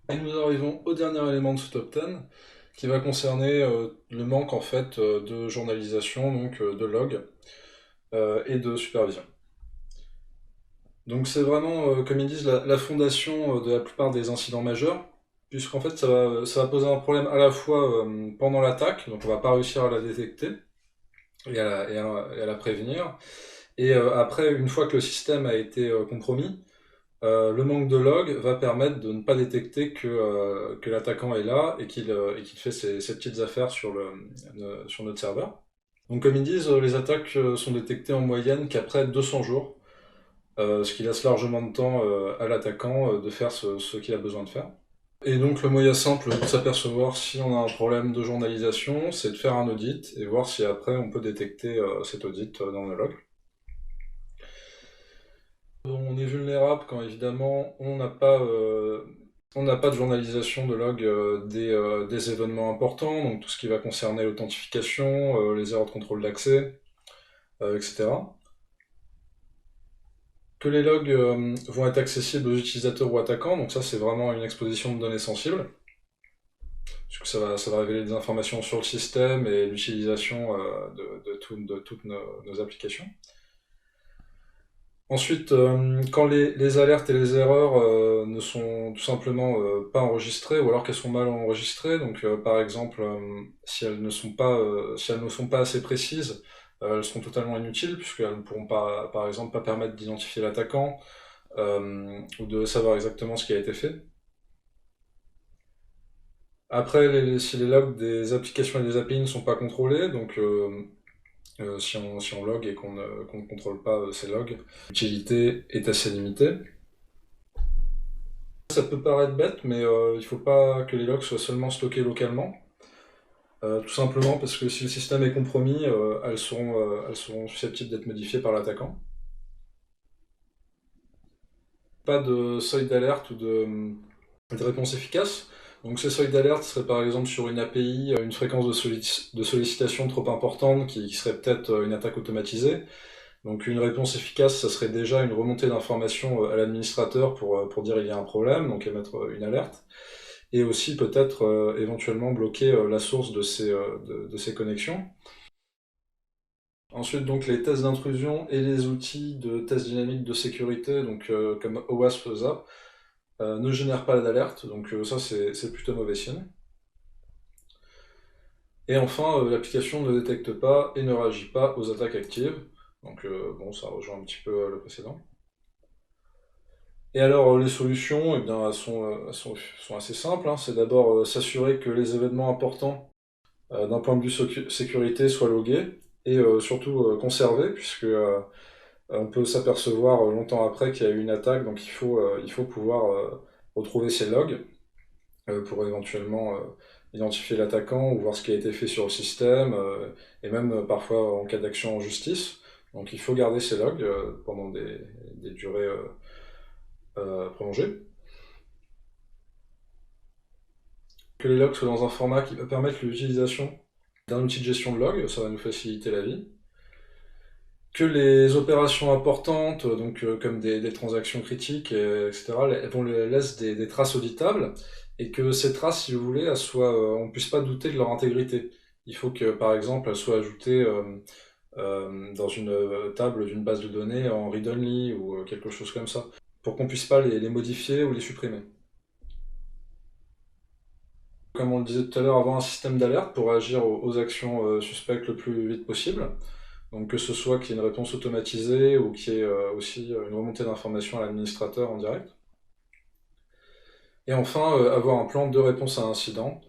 Et nous arrivons au dernier élément de ce top 10, qui va concerner le manque en fait de journalisation, donc de log et de supervision. Donc c'est vraiment, comme ils disent, la fondation de la plupart des incidents majeurs, puisqu'en fait ça va poser un problème à la fois pendant l'attaque, donc on va pas réussir à la détecter et à la prévenir, et après, une fois que le système a été compromis, le manque de log va permettre de ne pas détecter que l'attaquant est là et qu'il fait ses petites affaires sur notre serveur. Donc comme ils disent, les attaques sont détectées en moyenne qu'après 200 jours, ce qui laisse largement de temps à l'attaquant de faire ce qu'il a besoin de faire. Et donc le moyen simple de s'apercevoir si on a un problème de journalisation, c'est de faire un audit et voir si après on peut détecter cet audit dans le log. On est vulnérable quand évidemment on n'a pas de journalisation de log des événements importants, donc tout ce qui va concerner l'authentification, les erreurs de contrôle d'accès, etc. Que les logs vont être accessibles aux utilisateurs ou attaquants, donc ça c'est vraiment une exposition de données sensibles, puisque ça va révéler des informations sur le système et l'utilisation de toutes nos applications. Ensuite, quand les alertes et les erreurs ne sont tout simplement pas enregistrées, ou alors qu'elles sont mal enregistrées, donc par exemple, si elles ne sont pas assez précises, elles seront totalement inutiles, puisqu'elles ne pourront pas, par exemple, pas permettre d'identifier l'attaquant, ou de savoir exactement ce qui a été fait. Après, si les logs des applications et des API ne sont pas contrôlés, donc si on log et qu'on ne contrôle pas ces logs, l'utilité est assez limitée. Ça peut paraître bête, mais il ne faut pas que les logs soient seulement stockés localement. Tout simplement parce que si le système est compromis, elles seront susceptibles d'être modifiées par l'attaquant. Pas de seuil d'alerte ou de réponse efficace. Donc ces seuils d'alerte seraient par exemple sur une API, une fréquence de sollicitation trop importante qui serait peut-être une attaque automatisée. Donc une réponse efficace, ça serait déjà une remontée d'informations à l'administrateur pour dire il y a un problème, donc émettre une alerte. Et aussi peut-être éventuellement bloquer la source de ces connexions. Ensuite, donc les tests d'intrusion et les outils de tests dynamiques de sécurité, donc comme OWASP, ZAP, ne génèrent pas d'alerte, donc ça c'est plutôt mauvais signe. Et enfin, l'application ne détecte pas et ne réagit pas aux attaques actives, donc bon, ça rejoint un petit peu le précédent. Et alors, les solutions, eh bien, elles sont assez simples, hein. C'est d'abord s'assurer que les événements importants, d'un point de vue sécurité, soient logués et surtout conservés, puisque on peut s'apercevoir longtemps après qu'il y a eu une attaque, donc il faut pouvoir retrouver ces logs pour éventuellement identifier l'attaquant ou voir ce qui a été fait sur le système, et même parfois en cas d'action en justice. Donc il faut garder ces logs pendant des durées prolongées. Que les logs soient dans un format qui va permettre l'utilisation d'un outil de gestion de log, ça va nous faciliter la vie. Que les opérations importantes, donc comme des transactions critiques, etc., elles vont laisser des traces auditables, et que ces traces, si vous voulez, on ne puisse pas douter de leur intégrité. Il faut que, par exemple, elles soient ajoutées dans une table d'une base de données en read-only ou quelque chose comme ça, pour qu'on puisse pas les modifier ou les supprimer. Comme on le disait tout à l'heure, avoir un système d'alerte pour agir aux actions suspectes le plus vite possible. Donc que ce soit qu'il y ait une réponse automatisée ou qu'il y ait aussi une remontée d'informations à l'administrateur en direct. Et enfin, avoir un plan de réponse à incident